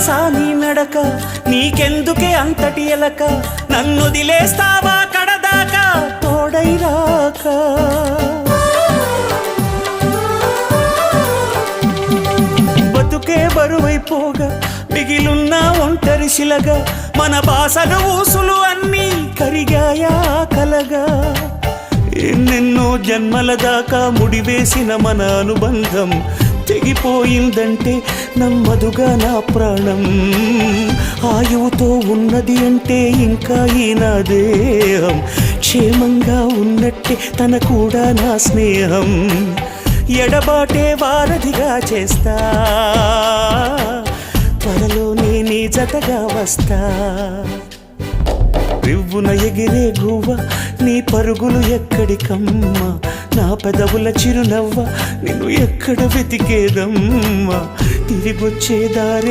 తెలుసా నీ నడక, నీకెందుకే అంతటి ఎలక, నన్నొదిలేస్తావా కడదాకా తోడై రాక. బతుకే బరువైపోగా మిగిలున్న ఒంటరి శిలగా, మన బాసలు ఊసులు అన్నీ కరిగాయా కలగా. ఎన్నెన్నో జన్మల దాకా ముడివేసిన మన అనుబంధం తెగిపోయిందంటే నమ్మదుగా నా ప్రాణం. ఆయువుతో ఉన్నది అంటే ఇంకా ఈ నా దేహం, క్షేమంగా ఉన్నట్టే తన కూడా నా స్నేహం. ఎడబాటే వారధిగా చేస్తా, త్వరలోనే నీ జతగా వస్తా. రివ్వున ఎగిరే గువ్వ నీ పరుగులు ఎక్కడికమ్మా, నా పెదవుల చిరునవ్వ నిన్ను ఎక్కడ వెతికేదమ్మా. తిరిగొచ్చే దారే